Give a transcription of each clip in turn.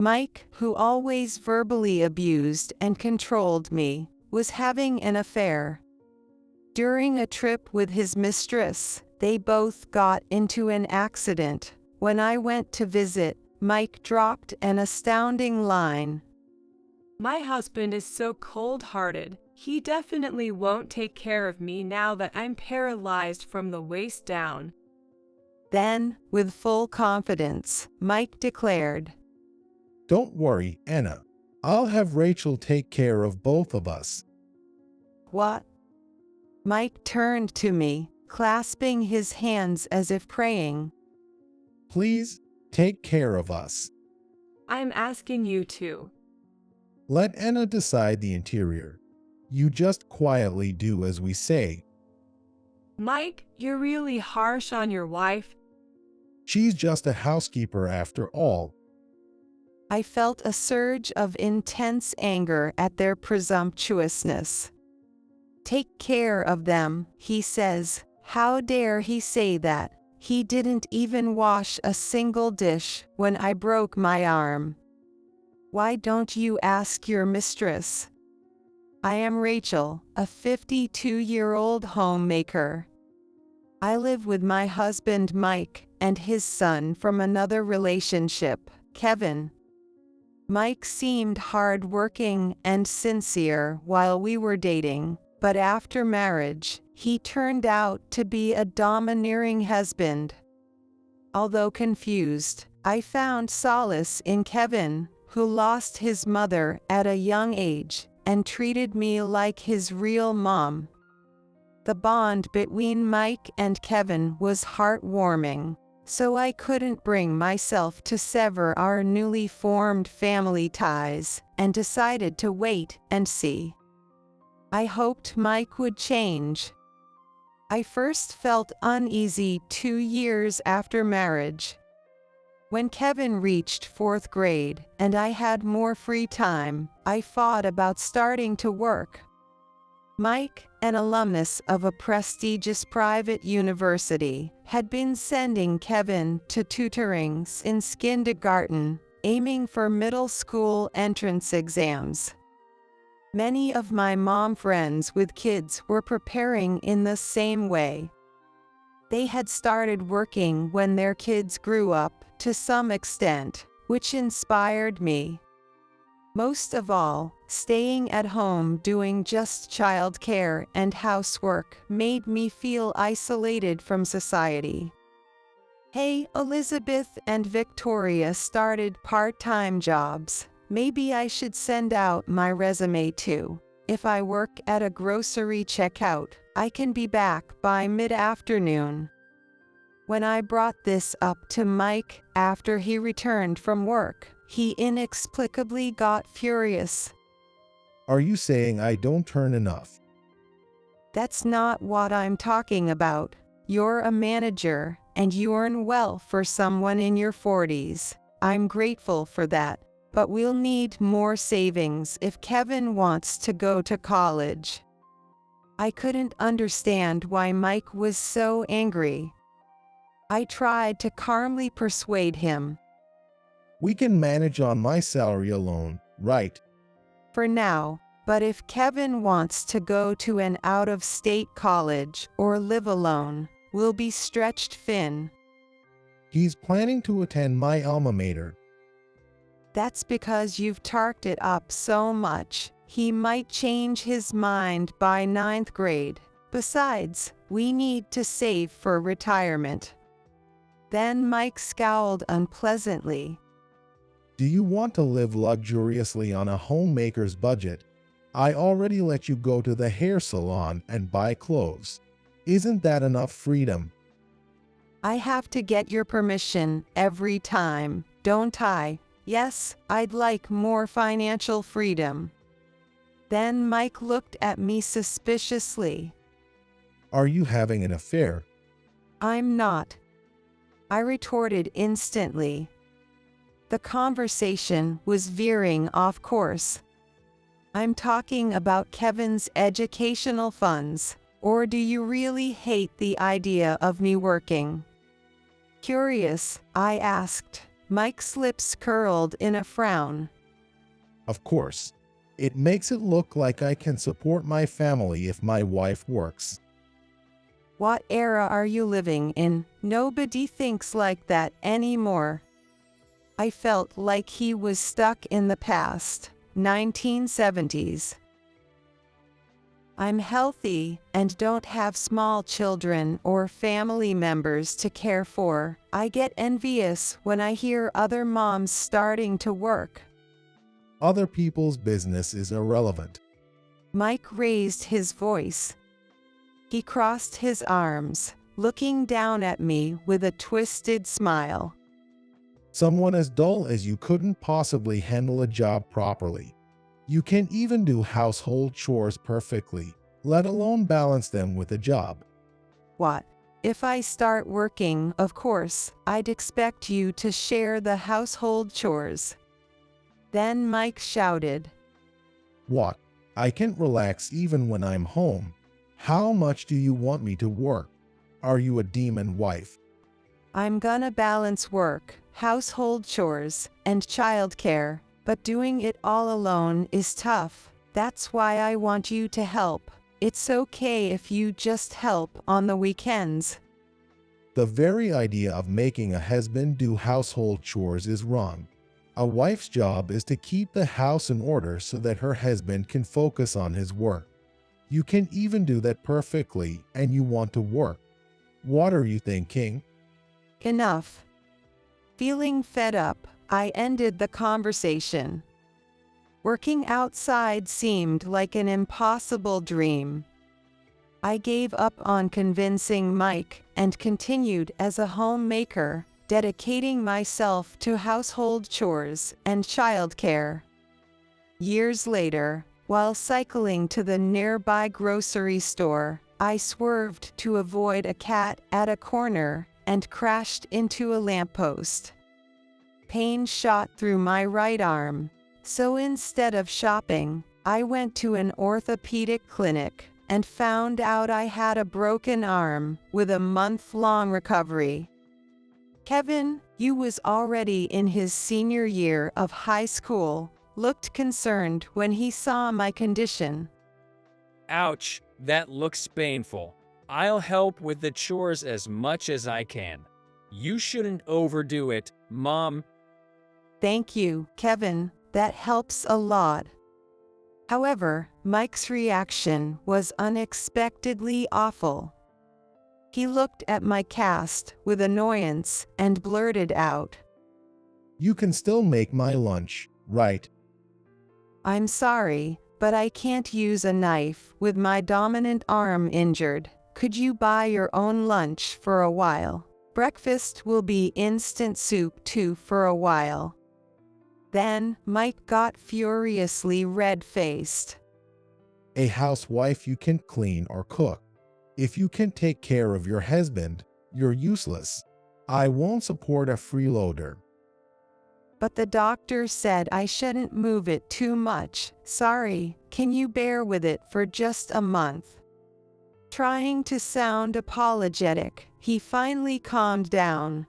Mike, who always verbally abused and controlled me, was having an affair. During a trip with his mistress, they both got into an accident. When I went to visit, Mike dropped an astounding line. My husband is so cold-hearted. He definitely won't take care of me now that I'm paralyzed from the waist down. Then, with full confidence, Mike declared, Don't worry, Anna. I'll have Rachel take care of both of us. What? Mike turned to me, clasping his hands as if praying. Please, take care of us. I'm asking you to. Let Anna decide the interior. You just quietly do as we say. Mike, you're really harsh on your wife. She's just a housekeeper after all. I felt a surge of intense anger at their presumptuousness. Take care of them, he says. How dare he say that? He didn't even wash a single dish when I broke my arm. Why don't you ask your mistress? I am Rachel, a 52-year-old homemaker. I live with my husband Mike and his son from another relationship, Kevin. Mike seemed hard-working and sincere while we were dating, but after marriage, he turned out to be a domineering husband. Although confused, I found solace in Kevin, who lost his mother at a young age and treated me like his real mom. The bond between Mike and Kevin was heartwarming, so I couldn't bring myself to sever our newly formed family ties and decided to wait and see. I hoped Mike would change. I first felt uneasy 2 years after marriage. When Kevin reached 4th grade and I had more free time, I thought about starting to work. Mike, an alumnus of a prestigious private university, had been sending Kevin to tutoring since kindergarten, aiming for middle school entrance exams. Many of my mom friends with kids were preparing in the same way. They had started working when their kids grew up to some extent, which inspired me. Most of all, staying at home doing just childcare and housework made me feel isolated from society. Hey, Elizabeth and Victoria started part-time jobs. Maybe I should send out my resume too. If I work at a grocery checkout, I can be back by mid-afternoon. When I brought this up to Mike after he returned from work, he inexplicably got furious. Are you saying I don't turn enough? That's not what I'm talking about. You're a manager, and you earn well for someone in your 40s. I'm grateful for that, but we'll need more savings if Kevin wants to go to college. I couldn't understand why Mike was so angry. I tried to calmly persuade him. We can manage on my salary alone, right? For now, but if Kevin wants to go to an out-of-state college or live alone, we'll be stretched thin. He's planning to attend my alma mater. That's because you've talked it up so much. He might change his mind by 9th grade. Besides, we need to save for retirement. Then Mike scowled unpleasantly. Do you want to live luxuriously on a homemaker's budget? I already let you go to the hair salon and buy clothes. Isn't that enough freedom? I have to get your permission every time, don't I? Yes, I'd like more financial freedom. Then Mike looked at me suspiciously. Are you having an affair? I'm not. I retorted instantly. The conversation was veering off course. I'm talking about Kevin's educational funds, or do you really hate the idea of me working? Curious, I asked, Mike's lips curled in a frown. Of course. It makes it look like I can support my family if my wife works. What era are you living in? Nobody thinks like that anymore. I felt like he was stuck in the past, 1970s. I'm healthy and don't have small children or family members to care for. I get envious when I hear other moms starting to work. Other people's business is irrelevant. Mike raised his voice. He crossed his arms, looking down at me with a twisted smile. Someone as dull as you couldn't possibly handle a job properly. You can't even do household chores perfectly, let alone balance them with a job. What? If I start working, of course, I'd expect you to share the household chores. Then Mike shouted. What? I can't relax even when I'm home. How much do you want me to work? Are you a demon wife? I'm gonna balance work, household chores, and childcare, but doing it all alone is tough. That's why I want you to help. It's okay if you just help on the weekends. The very idea of making a husband do household chores is wrong. A wife's job is to keep the house in order so that her husband can focus on his work. You can even do that perfectly, and you want to work. What are you thinking? Enough. Feeling fed up, I ended the conversation. Working outside seemed like an impossible dream. I gave up on convincing Mike and continued as a homemaker, dedicating myself to household chores and childcare. Years later, while cycling to the nearby grocery store, I swerved to avoid a cat at a corner and crashed into a lamppost. Pain shot through my right arm, so instead of shopping, I went to an orthopedic clinic and found out I had a broken arm with a month-long recovery. Kevin, who was already in his senior year of high school, looked concerned when he saw my condition. Ouch, that looks painful. I'll help with the chores as much as I can. You shouldn't overdo it, Mom. Thank you, Kevin, that helps a lot. However, Mike's reaction was unexpectedly awful. He looked at my cast with annoyance and blurted out, You can still make my lunch, right? I'm sorry, but I can't use a knife with my dominant arm injured. Could you buy your own lunch for a while? Breakfast will be instant soup too for a while. Then, Mike got furiously red-faced. A housewife you can clean or cook. If you can take care of your husband, you're useless. I won't support a freeloader. But the doctor said I shouldn't move it too much. Sorry, can you bear with it for just a month? Trying to sound apologetic, he finally calmed down.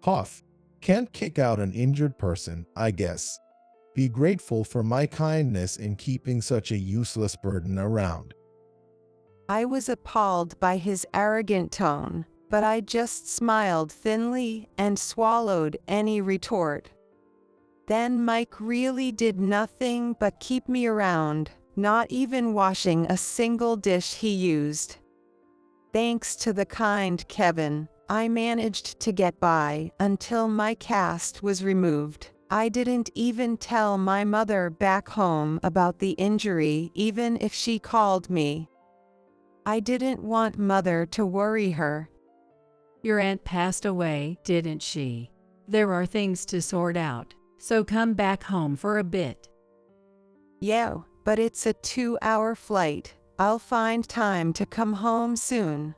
Huff. Can't kick out an injured person, I guess. Be grateful for my kindness in keeping such a useless burden around. I was appalled by his arrogant tone, but I just smiled thinly and swallowed any retort. Then Mike really did nothing but keep me around, not even washing a single dish he used. Thanks to the kind Kevin, I managed to get by until my cast was removed. I didn't even tell my mother back home about the injury, even if she called me. I didn't want Mother to worry her. Your aunt passed away, didn't she? There are things to sort out, so come back home for a bit. Yeah, but it's a 2-hour flight. I'll find time to come home soon.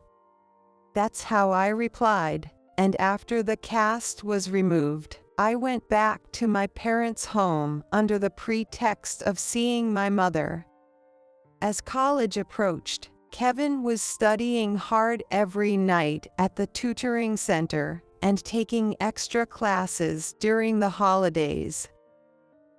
That's how I replied, and after the cast was removed, I went back to my parents' home under the pretext of seeing my mother. As college approached, Kevin was studying hard every night at the tutoring center, and taking extra classes during the holidays.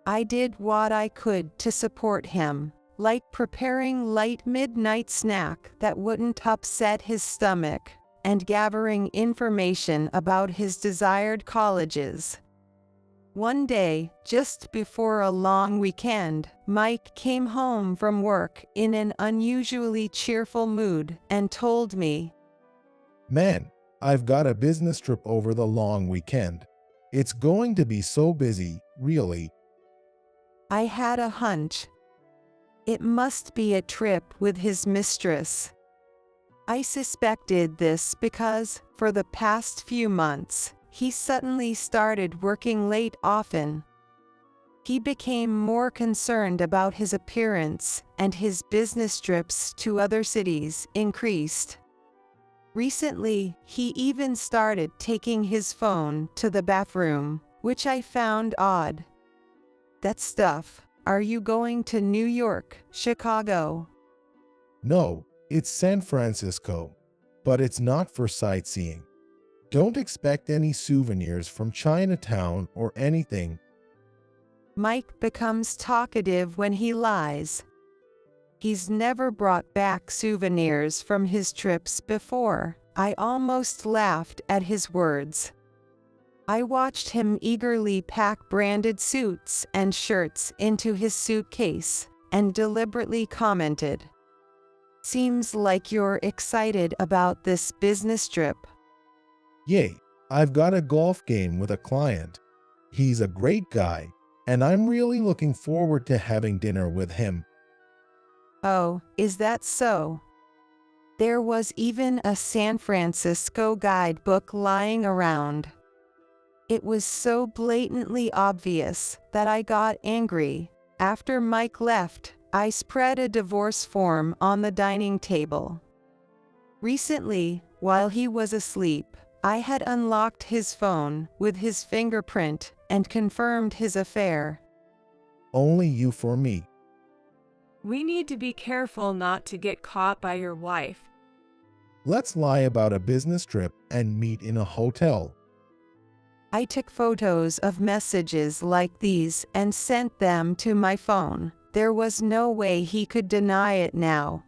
I did what I could to support him, like preparing light midnight snack that wouldn't upset his stomach, and gathering information about his desired colleges. One day, just before a long weekend, Mike came home from work in an unusually cheerful mood and told me, "Man, I've got a business trip over the long weekend. It's going to be so busy, really." I had a hunch. It must be a trip with his mistress. I suspected this because, for the past few months, he suddenly started working late often. He became more concerned about his appearance, and his business trips to other cities increased. Recently, he even started taking his phone to the bathroom, which I found odd. That stuff. Are you going to New York, Chicago? No, it's San Francisco, but it's not for sightseeing. Don't expect any souvenirs from Chinatown or anything. Mike becomes talkative when he lies. He's never brought back souvenirs from his trips before. I almost laughed at his words. I watched him eagerly pack branded suits and shirts into his suitcase and deliberately commented, "Seems like you're excited about this business trip." Yay, I've got a golf game with a client. He's a great guy, and I'm really looking forward to having dinner with him. Oh, is that so? There was even a San Francisco guidebook lying around. It was so blatantly obvious that I got angry. After Mike left, I spread a divorce form on the dining table. Recently, while he was asleep, I had unlocked his phone with his fingerprint and confirmed his affair. Only you for me. We need to be careful not to get caught by your wife. Let's lie about a business trip and meet in a hotel. I took photos of messages like these and sent them to my phone. There was no way he could deny it now.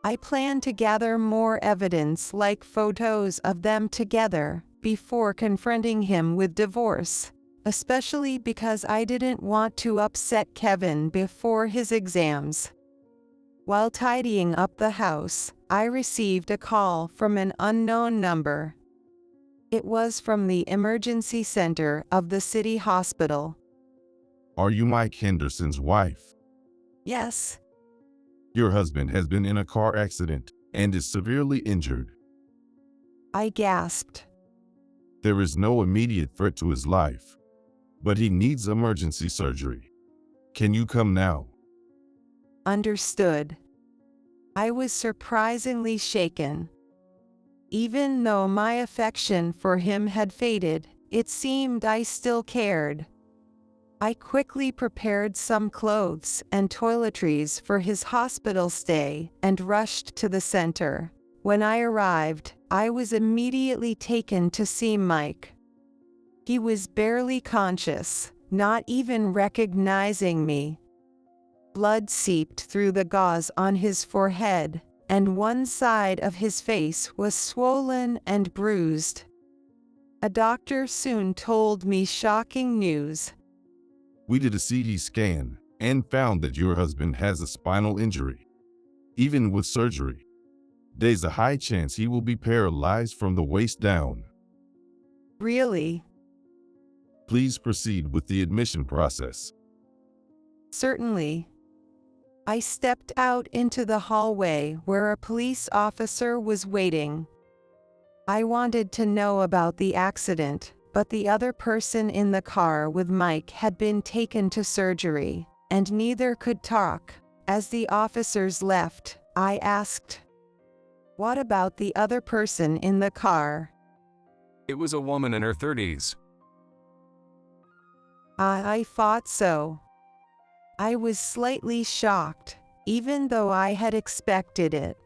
I plan to gather more evidence like photos of them together before confronting him with divorce, especially because I didn't want to upset Kevin before his exams. While tidying up the house, I received a call from an unknown number. It was from the emergency center of the city hospital. Are you Mike Henderson's wife? Yes. Your husband has been in a car accident and is severely injured. I gasped. There is no immediate threat to his life, but he needs emergency surgery. Can you come now? Understood. I was surprisingly shaken. Even though my affection for him had faded, it seemed I still cared. I quickly prepared some clothes and toiletries for his hospital stay and rushed to the center. When I arrived, I was immediately taken to see Mike. He was barely conscious, not even recognizing me. Blood seeped through the gauze on his forehead, and one side of his face was swollen and bruised. A doctor soon told me shocking news. We did a CT scan and found that your husband has a spinal injury. Even with surgery, there's a high chance he will be paralyzed from the waist down. Really? Please proceed with the admission process. Certainly. I stepped out into the hallway where a police officer was waiting. I wanted to know about the accident, but the other person in the car with Mike had been taken to surgery, and neither could talk. As the officers left, I asked, "What about the other person in the car?" It was a woman in her 30s. I thought so. I was slightly shocked, even though I had expected it.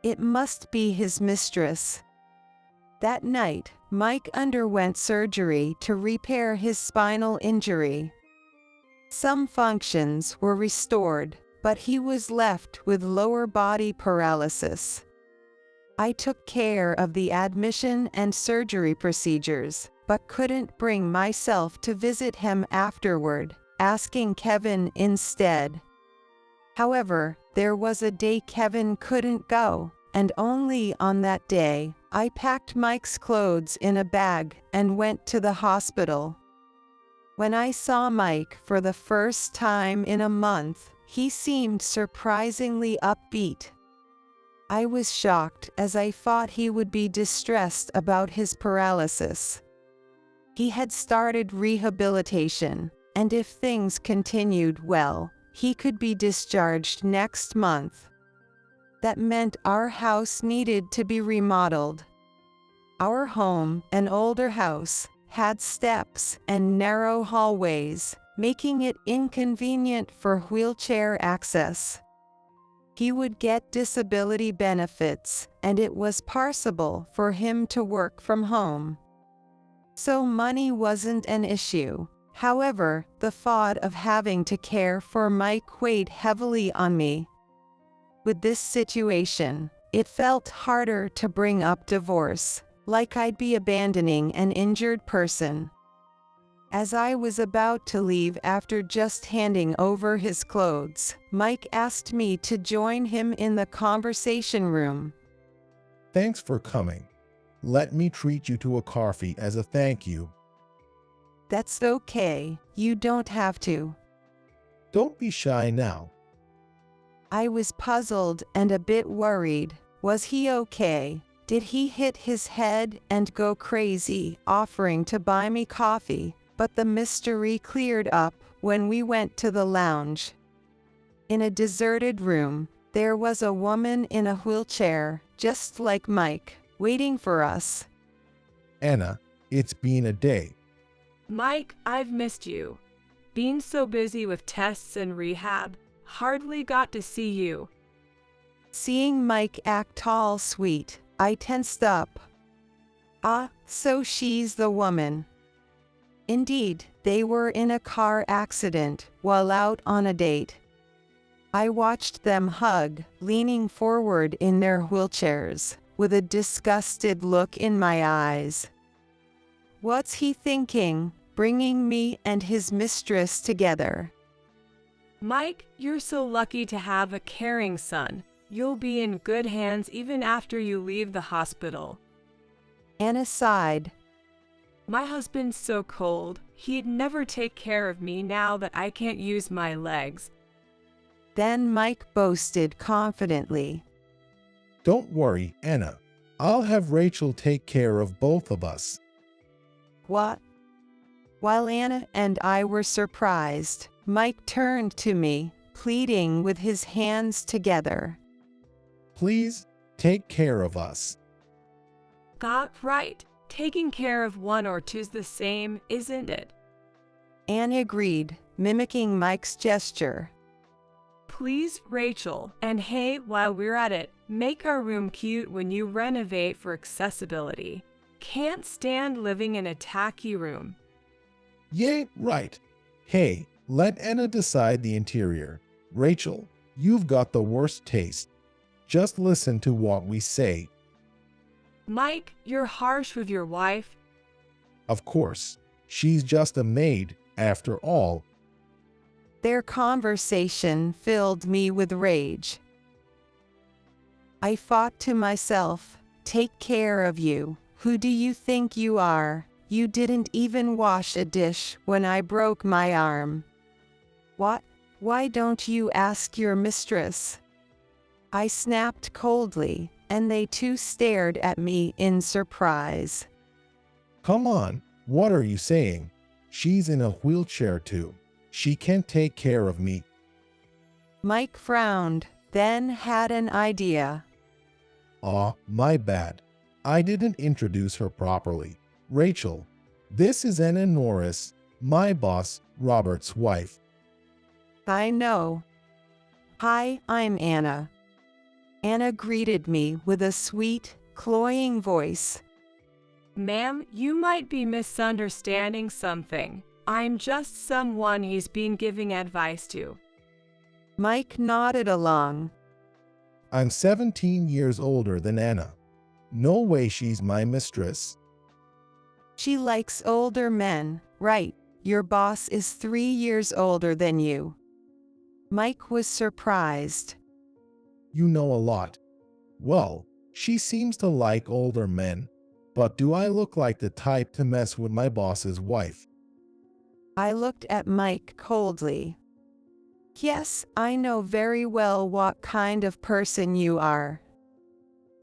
It must be his mistress. That night, Mike underwent surgery to repair his spinal injury. Some functions were restored, but he was left with lower body paralysis. I took care of the admission and surgery procedures, but couldn't bring myself to visit him afterward, asking Kevin instead. However, there was a day Kevin couldn't go, and only on that day, I packed Mike's clothes in a bag and went to the hospital. When I saw Mike for the first time in a month, he seemed surprisingly upbeat. I was shocked as I thought he would be distressed about his paralysis. He had started rehabilitation, and if things continued well, he could be discharged next month. That meant our house needed to be remodeled. Our home, an older house, had steps and narrow hallways, making it inconvenient for wheelchair access. He would get disability benefits, and it was possible for him to work from home. So money wasn't an issue. However, the thought of having to care for Mike weighed heavily on me. With this situation, it felt harder to bring up divorce, like I'd be abandoning an injured person. As I was about to leave after just handing over his clothes, Mike asked me to join him in the conversation room. Thanks for coming. Let me treat you to a coffee as a thank you. That's okay, you don't have to. Don't be shy now. I was puzzled and a bit worried. Was he okay? Did he hit his head and go crazy, offering to buy me coffee? But the mystery cleared up when we went to the lounge. In a deserted room, there was a woman in a wheelchair, just like Mike, waiting for us. Anna, it's been a day. Mike, I've missed you. Being so busy with tests and rehab, hardly got to see you. Seeing Mike act all sweet, I tensed up. Ah, so she's the woman. Indeed, they were in a car accident while out on a date. I watched them hug, leaning forward in their wheelchairs, with a disgusted look in my eyes. What's he thinking, bringing me and his mistress together? Mike, you're so lucky to have a caring son. You'll be in good hands even after you leave the hospital. Anna sighed. My husband's so cold. He'd never take care of me now that I can't use my legs. Then Mike boasted confidently. Don't worry, Anna. I'll have Rachel take care of both of us. What? While Anna and I were surprised, Mike turned to me, pleading with his hands together. Please, take care of us. Got right. Taking care of one or two's the same, isn't it? Anne agreed, mimicking Mike's gesture. Please, Rachel, and hey, while we're at it, make our room cute when you renovate for accessibility. Can't stand living in a tacky room. Yeah, right. Hey, let Anna decide the interior. Rachel, you've got the worst taste. Just listen to what we say. Mike, you're harsh with your wife. Of course, she's just a maid, after all. Their conversation filled me with rage. I thought to myself, take care of you. Who do you think you are? You didn't even wash a dish when I broke my arm. What? Why don't you ask your mistress? I snapped coldly, and they too stared at me in surprise. Come on, what are you saying? She's in a wheelchair too. She can't take care of me. Mike frowned, then had an idea. Aw, my bad. I didn't introduce her properly. Rachel, this is Anna Norris, my boss, Robert's wife. I know. Hi, I'm Anna. Anna greeted me with a sweet, cloying voice. Ma'am, you might be misunderstanding something. I'm just someone he's been giving advice to. Mike nodded along. I'm 17 years older than Anna. No way she's my mistress. She likes older men, right? Your boss is 3 years older than you. Mike was surprised. You know a lot. Well, she seems to like older men, but do I look like the type to mess with my boss's wife? I looked at Mike coldly. Yes, I know very well what kind of person you are.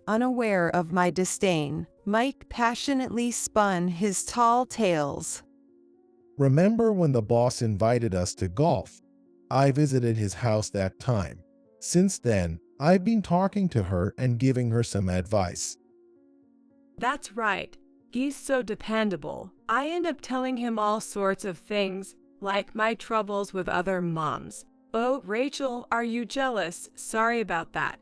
Unaware of my disdain, Mike passionately spun his tall tales. Remember when the boss invited us to golf? I visited his house that time. Since then, I've been talking to her and giving her some advice. That's right. He's so dependable. I end up telling him all sorts of things, like my troubles with other moms. Oh, Rachel, are you jealous? Sorry about that.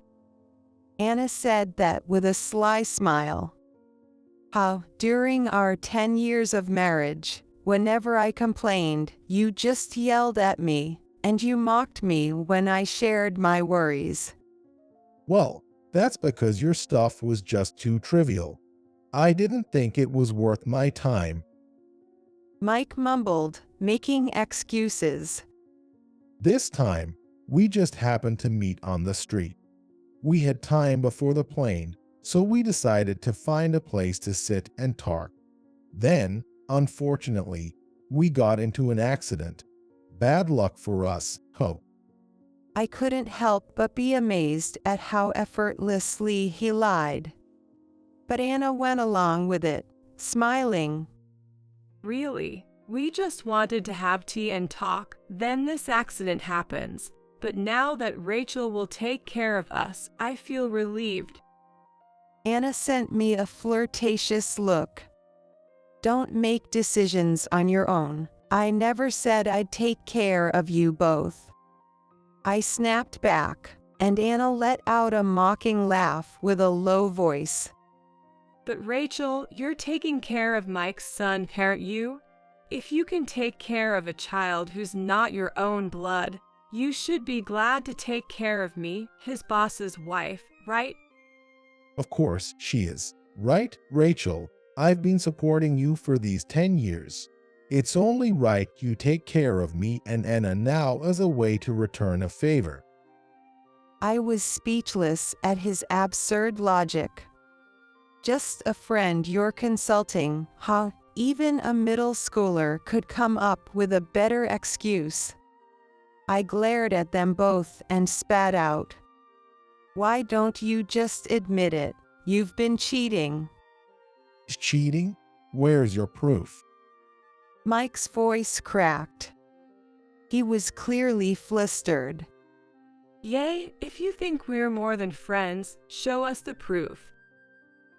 Anna said that with a sly smile. How, during our 10 years of marriage, whenever I complained, you just yelled at me, and you mocked me when I shared my worries. Well, that's because your stuff was just too trivial. I didn't think it was worth my time. Mike mumbled, making excuses. This time, we just happened to meet on the street. We had time before the plane, so we decided to find a place to sit and talk. Then, unfortunately, we got into an accident. Bad luck for us, ho. I couldn't help but be amazed at how effortlessly he lied. But Anna went along with it, smiling. Really? We just wanted to have tea and talk, then this accident happens. But now that Rachel will take care of us, I feel relieved. Anna sent me a flirtatious look. Don't make decisions on your own. I never said I'd take care of you both. I snapped back, and Anna let out a mocking laugh with a low voice. But Rachel, you're taking care of Mike's son, aren't you? If you can take care of a child who's not your own blood, you should be glad to take care of me, his boss's wife, right? Of course she is. Right, Rachel? I've been supporting you for these 10 years. It's only right you take care of me and Anna now as a way to return a favor. I was speechless at his absurd logic. Just a friend you're consulting, huh? Even a middle schooler could come up with a better excuse. I glared at them both and spat out. Why don't you just admit it? You've been cheating. Cheating? Where's your proof? Mike's voice cracked. He was clearly flustered. Yay, if you think we're more than friends, show us the proof.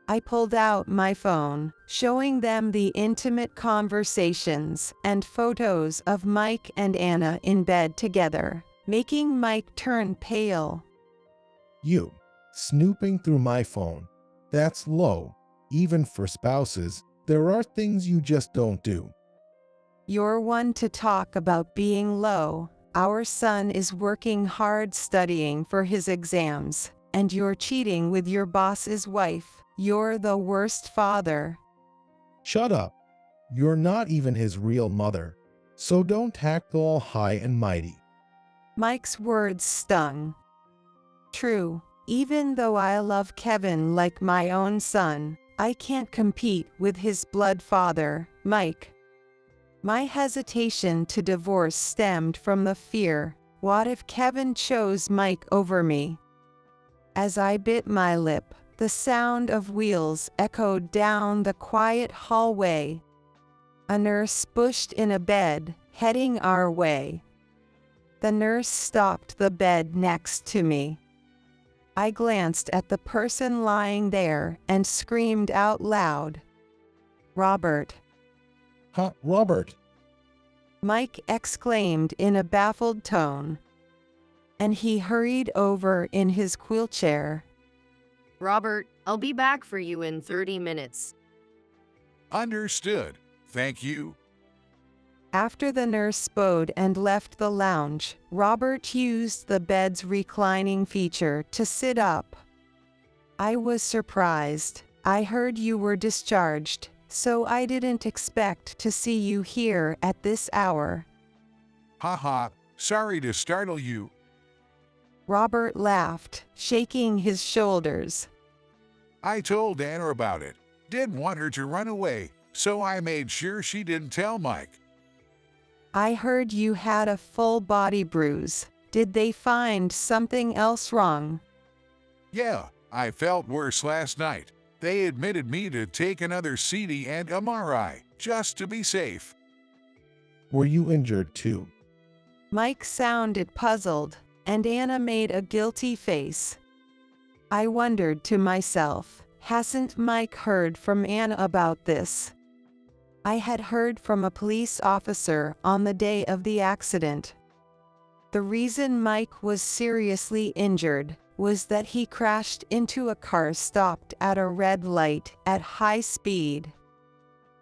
I pulled out my phone, showing them the intimate conversations and photos of Mike and Anna in bed together, making Mike turn pale. You, snooping through my phone. That's low. Even for spouses, there are things you just don't do. You're one to talk about being low. Our son is working hard studying for his exams, and you're cheating with your boss's wife. You're the worst father. Shut up. You're not even his real mother, so don't act all high and mighty. Mike's words stung. True, even though I love Kevin like my own son, I can't compete with his blood father, Mike. My hesitation to divorce stemmed from the fear, what if Kevin chose Mike over me? As I bit my lip, the sound of wheels echoed down the quiet hallway. A nurse pushed in a bed, heading our way. The nurse stopped the bed next to me. I glanced at the person lying there and screamed out loud. Robert. Huh, Robert? Mike exclaimed in a baffled tone. And he hurried over in his wheelchair. Robert, I'll be back for you in 30 minutes. Understood. Thank you. After the nurse bowed and left the lounge, Robert used the bed's reclining feature to sit up. I was surprised. I heard you were discharged, so I didn't expect to see you here at this hour. Haha, sorry to startle you. Robert laughed, shaking his shoulders. I told Anna about it. Didn't want her to run away, so I made sure she didn't tell Mike. I heard you had a full body bruise. Did they find something else wrong? Yeah, I felt worse last night. They admitted me to take another CT and MRI, just to be safe. Were you injured too? Mike sounded puzzled, and Anna made a guilty face. I wondered to myself, hasn't Mike heard from Anna about this? I had heard from a police officer on the day of the accident. The reason Mike was seriously injured was that he crashed into a car stopped at a red light at high speed.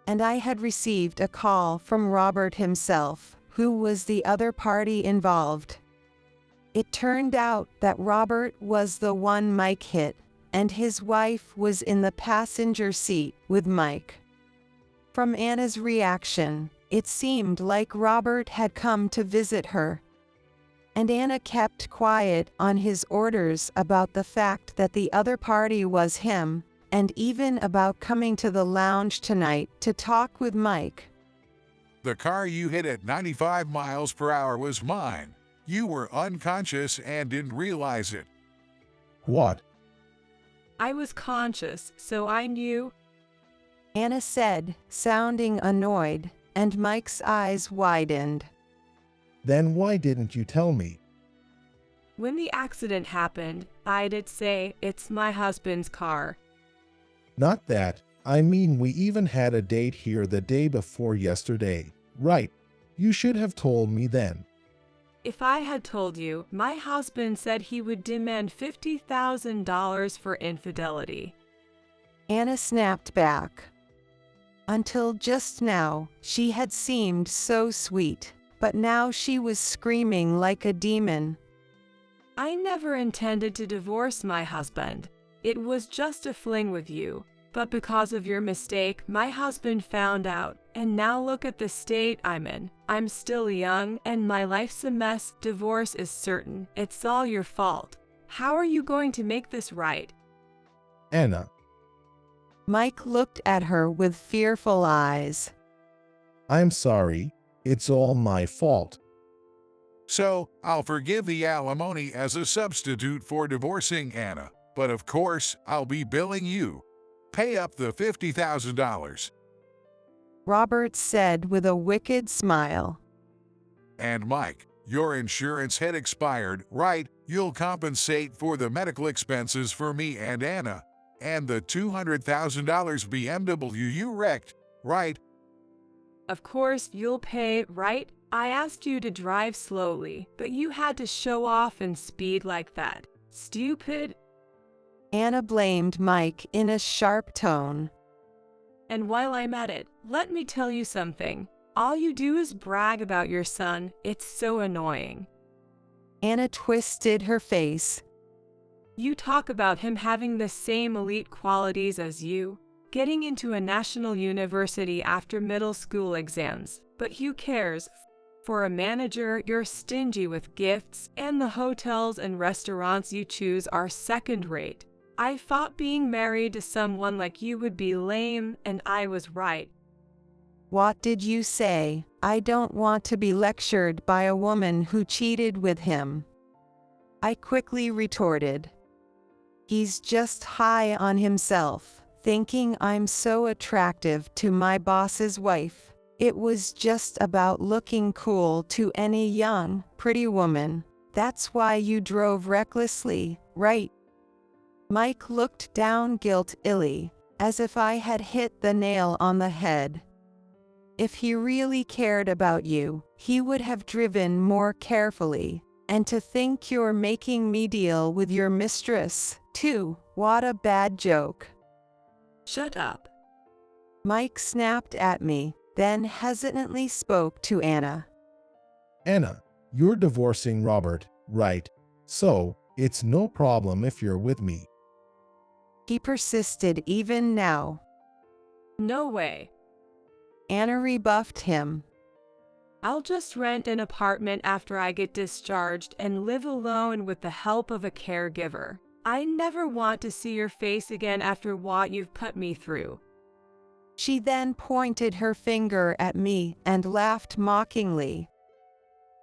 And I had received a call from Robert himself, who was the other party involved. It turned out that Robert was the one Mike hit, and his wife was in the passenger seat with Mike. From Anna's reaction, it seemed like Robert had come to visit her. And Anna kept quiet on his orders about the fact that the other party was him, and even about coming to the lounge tonight to talk with Mike. The car you hit at 95 miles per hour was mine. You were unconscious and didn't realize it. What? I was conscious, so I knew. Anna said, sounding annoyed, and Mike's eyes widened. Then why didn't you tell me? When the accident happened, I did say it's my husband's car. Not that. I mean, we even had a date here the day before yesterday. Right. You should have told me then. If I had told you, my husband said he would demand $50,000 for infidelity. Anna snapped back. Until just now, she had seemed so sweet, but now she was screaming like a demon. I never intended to divorce my husband. It was just a fling with you. But because of your mistake, my husband found out, and now look at the state I'm in. I'm still young, and my life's a mess. Divorce is certain. It's all your fault. How are you going to make this right? Anna. Mike looked at her with fearful eyes. I'm sorry. It's all my fault. So, I'll forgive the alimony as a substitute for divorcing Anna. But of course, I'll be billing you. Pay up the $50,000. Robert said with a wicked smile. And Mike, your insurance had expired, right? You'll compensate for the medical expenses for me and Anna. And the $200,000 BMW you wrecked, right? Of course you'll pay, right? I asked you to drive slowly, but you had to show off and speed like that. Stupid. Anna blamed Mike in a sharp tone. And while I'm at it, let me tell you something. All you do is brag about your son. It's so annoying. Anna twisted her face. You talk about him having the same elite qualities as you, getting into a national university after middle school exams, but who cares? For a manager, you're stingy with gifts, and the hotels and restaurants you choose are second-rate. I thought being married to someone like you would be lame, and I was right. What did you say? I don't want to be lectured by a woman who cheated with him. I quickly retorted. He's just high on himself, thinking I'm so attractive to my boss's wife. It was just about looking cool to any young, pretty woman. That's why you drove recklessly, right? Mike looked down guilt-illy, as if I had hit the nail on the head. If he really cared about you, he would have driven more carefully. And to think you're making me deal with your mistress, too, what a bad joke. Shut up. Mike snapped at me, then hesitantly spoke to Anna. Anna, you're divorcing Robert, right? So, it's no problem if you're with me. He persisted even now. No way. Anna rebuffed him. I'll just rent an apartment after I get discharged and live alone with the help of a caregiver. I never want to see your face again after what you've put me through. She then pointed her finger at me and laughed mockingly.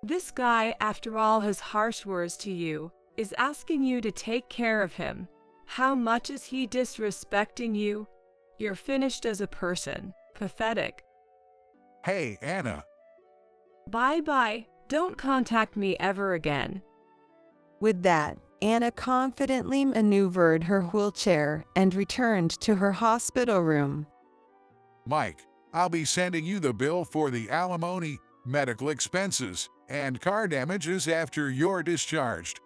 This guy, after all his harsh words to you, is asking you to take care of him. How much is he disrespecting you? You're finished as a person. Pathetic. Hey, Anna. Bye-bye. Don't contact me ever again. With that, Anna confidently maneuvered her wheelchair and returned to her hospital room. Mike, I'll be sending you the bill for the alimony, medical expenses, and car damages after you're discharged.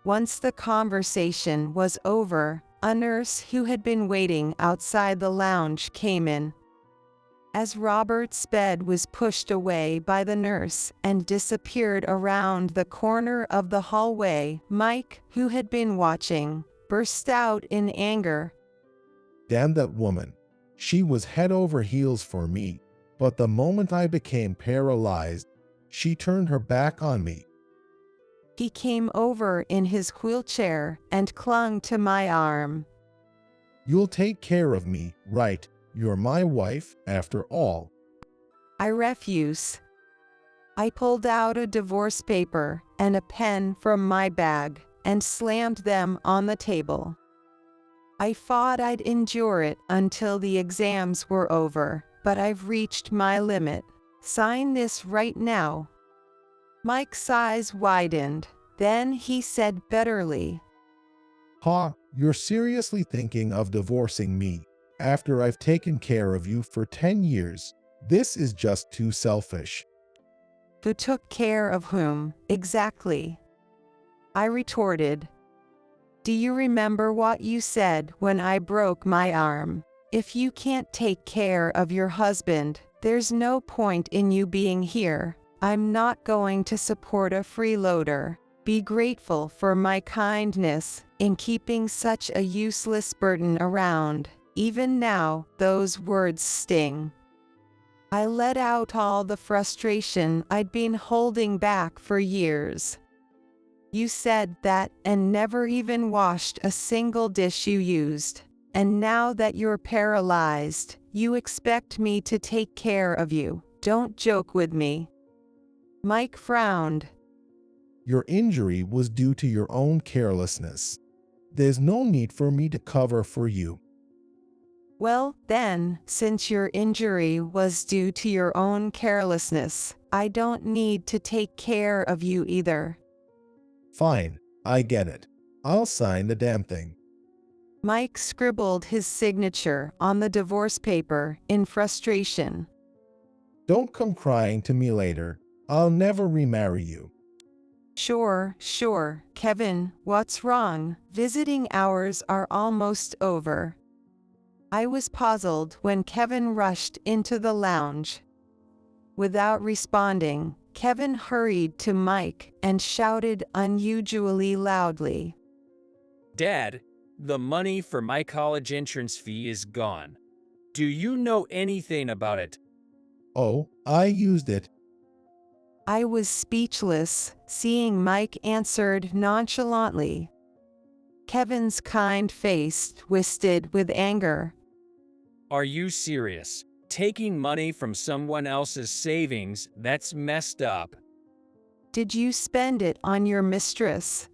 Once the conversation was over, a nurse who had been waiting outside the lounge came in. As Robert's bed was pushed away by the nurse and disappeared around the corner of the hallway, Mike, who had been watching, burst out in anger. Damn that woman. She was head over heels for me, but the moment I became paralyzed, she turned her back on me. He came over in his wheelchair and clung to my arm. You'll take care of me, right? You're my wife, after all. I refuse. I pulled out a divorce paper and a pen from my bag and slammed them on the table. I thought I'd endure it until the exams were over, but I've reached my limit. Sign this right now. Mike's eyes widened. Then he said bitterly, Ha, you're seriously thinking of divorcing me after I've taken care of you for 10 years. This is just too selfish. Who took care of whom, exactly? I retorted. Do you remember what you said when I broke my arm? If you can't take care of your husband, there's no point in you being here. I'm not going to support a freeloader. Be grateful for my kindness in keeping such a useless burden around. Even now, those words sting. I let out all the frustration I'd been holding back for years. You said that and never even washed a single dish you used. And now that you're paralyzed, you expect me to take care of you. Don't joke with me. Mike frowned. Your injury was due to your own carelessness. There's no need for me to cover for you. Well, then, since your injury was due to your own carelessness, I don't need to take care of you either. Fine, I get it. I'll sign the damn thing. Mike scribbled his signature on the divorce paper in frustration. Don't come crying to me later. I'll never remarry you. Sure, Kevin, what's wrong? Visiting hours are almost over. I was puzzled when Kevin rushed into the lounge. Without responding, Kevin hurried to Mike and shouted unusually loudly. Dad, the money for my college entrance fee is gone. Do you know anything about it? Oh, I used it. I was speechless, seeing Mike answered nonchalantly. Kevin's kind face twisted with anger. Are you serious? Taking money from someone else's savings, that's messed up. Did you spend it on your mistress?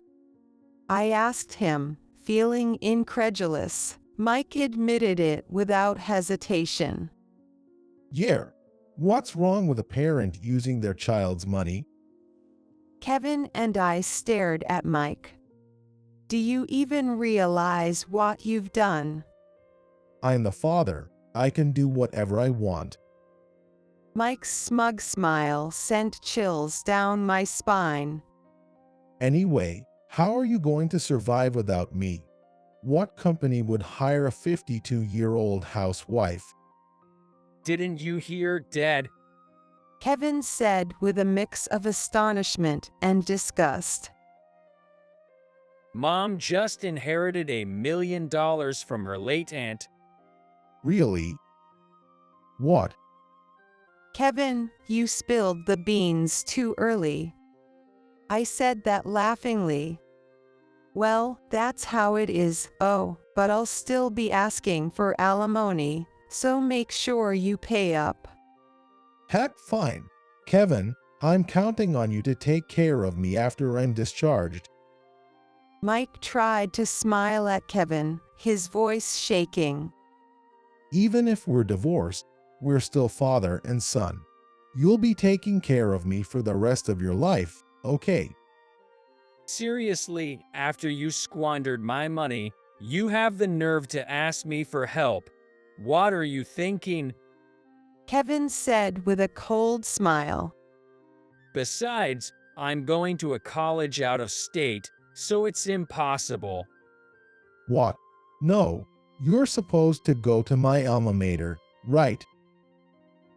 I asked him, feeling incredulous. Mike admitted it without hesitation. Yeah. What's wrong with a parent using their child's money? Kevin and I stared at Mike. Do you even realize what you've done? I'm the father. I can do whatever I want. Mike's smug smile sent chills down my spine. Anyway, how are you going to survive without me? What company would hire a 52-year-old housewife Didn't you hear, Dad? Kevin said with a mix of astonishment and disgust. Mom just inherited $1 million from her late aunt. Really? What? Kevin, you spilled the beans too early. I said that laughingly. Well, that's how it is. Oh, but I'll still be asking for alimony, so make sure you pay up. Heck, fine. Kevin, I'm counting on you to take care of me after I'm discharged. Mike tried to smile at Kevin, his voice shaking. Even if we're divorced, we're still father and son. You'll be taking care of me for the rest of your life, okay? Seriously, after you squandered my money, you have the nerve to ask me for help. What are you thinking? Kevin said with a cold smile. Besides, I'm going to a college out of state, so it's impossible. What? No, you're supposed to go to my alma mater, right?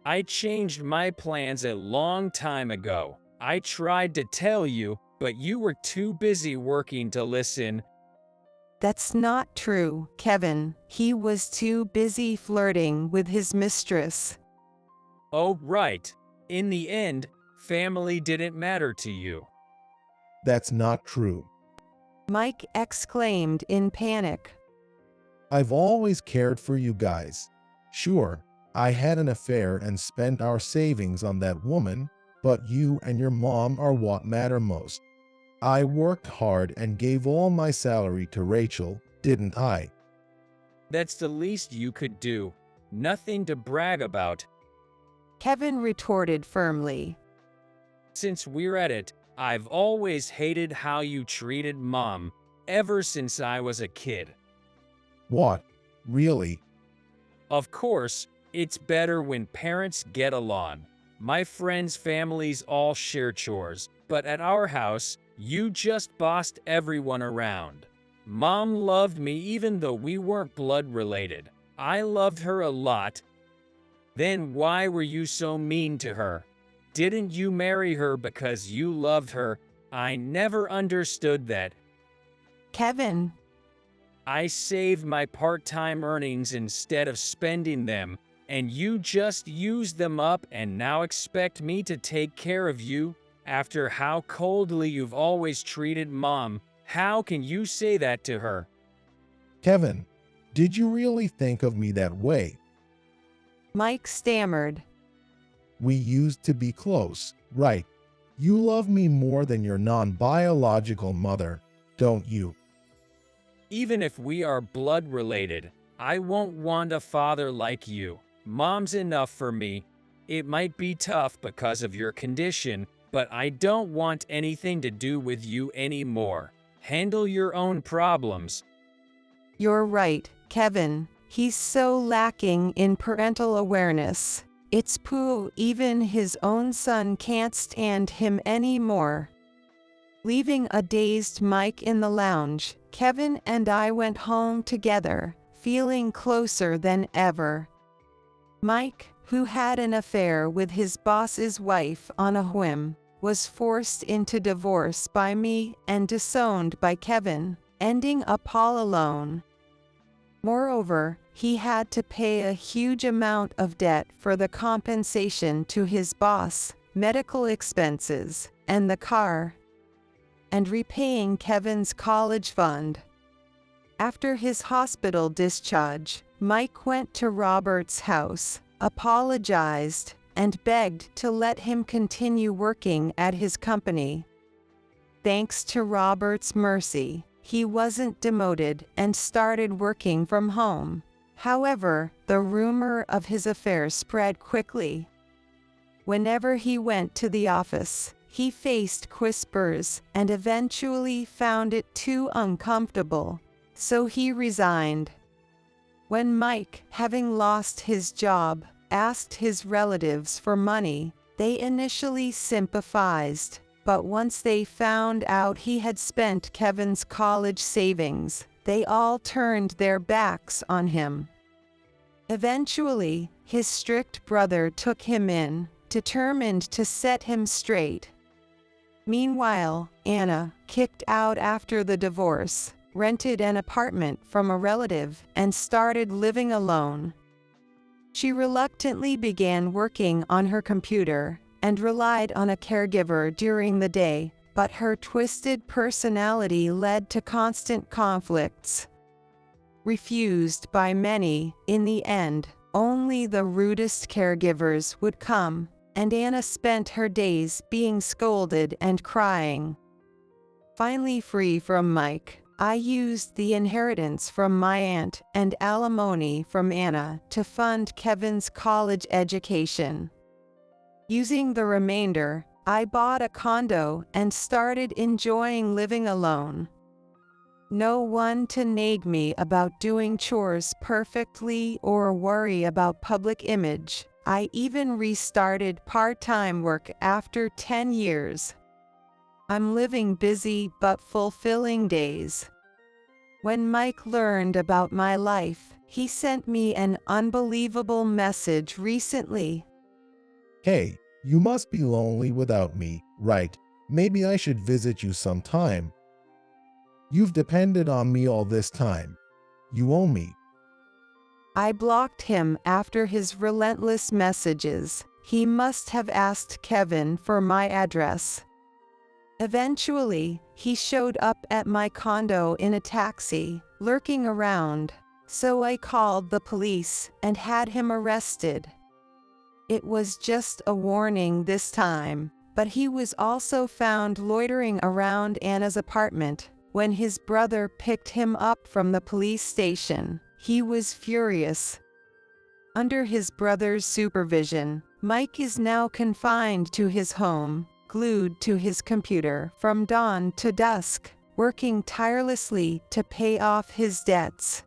I changed my plans a long time ago. I tried to tell you, but you were too busy working to listen. That's not true, Kevin. He was too busy flirting with his mistress. Oh, right. In the end, family didn't matter to you. That's not true. Mike exclaimed in panic. I've always cared for you guys. Sure, I had an affair and spent our savings on that woman, but you and your mom are what matter most. I worked hard and gave all my salary to Rachel, didn't I? That's the least you could do. Nothing to brag about. Kevin retorted firmly. Since we're at it, I've always hated how you treated Mom, ever since I was a kid. What? Really? Of course, it's better when parents get along. My friends' families all share chores, but at our house, you just bossed everyone around. Mom loved me even though we weren't blood related. I loved her a lot. Then why were you so mean to her? Didn't you marry her because you loved her? I never understood that. Kevin. I saved my part-time earnings instead of spending them, and you just used them up and now expect me to take care of you? After how coldly you've always treated Mom, how can you say that to her? Kevin, did you really think of me that way? Mike stammered. We used to be close, right? You love me more than your non-biological mother, don't you? Even if we are blood related, I won't want a father like you. Mom's enough for me. It might be tough because of your condition, but I don't want anything to do with you anymore. Handle your own problems. You're right, Kevin. He's so lacking in parental awareness. It's poo, even his own son can't stand him anymore. Leaving a dazed Mike in the lounge, Kevin and I went home together, feeling closer than ever. Mike, who had an affair with his boss's wife on a whim, was forced into divorce by me and disowned by Kevin, ending up all alone. Moreover, he had to pay a huge amount of debt for the compensation to his boss, medical expenses, and the car, and repaying Kevin's college fund. After his hospital discharge, Mike went to Robert's house, apologized, and begged to let him continue working at his company. Thanks to Robert's mercy, he wasn't demoted and started working from home. However, the rumor of his affair spread quickly. Whenever he went to the office, he faced whispers and eventually found it too uncomfortable, so he resigned. When Mike, having lost his job, asked his relatives for money, they initially sympathized, but once they found out he had spent Kevin's college savings, they all turned their backs on him. Eventually, his strict brother took him in, determined to set him straight. Meanwhile, Anna, kicked out after the divorce, rented an apartment from a relative and started living alone. She reluctantly began working on her computer and relied on a caregiver during the day, but her twisted personality led to constant conflicts. Refused by many, in the end, only the rudest caregivers would come, and Anna spent her days being scolded and crying. Finally free from Mike, I used the inheritance from my aunt and alimony from Anna to fund Kevin's college education. Using the remainder, I bought a condo and started enjoying living alone. No one to nag me about doing chores perfectly or worry about public image. I even restarted part-time work after 10 years. I'm living busy but fulfilling days. When Mike learned about my life, he sent me an unbelievable message recently. Hey, you must be lonely without me, right? Maybe I should visit you sometime. You've depended on me all this time. You owe me. I blocked him after his relentless messages. He must have asked Kevin for my address. Eventually, he showed up at my condo in a taxi, lurking around, so I called the police and had him arrested. It was just a warning this time, but he was also found loitering around Anna's apartment. When his brother picked him up from the police station, he was furious. Under his brother's supervision, Mike is now confined to his home, glued to his computer from dawn to dusk, working tirelessly to pay off his debts.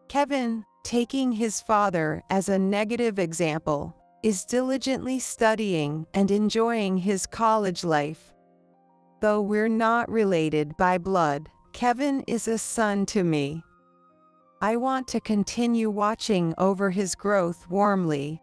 Kevin, taking his father as a negative example, is diligently studying and enjoying his college life. Though we're not related by blood, Kevin is a son to me. I want to continue watching over his growth warmly.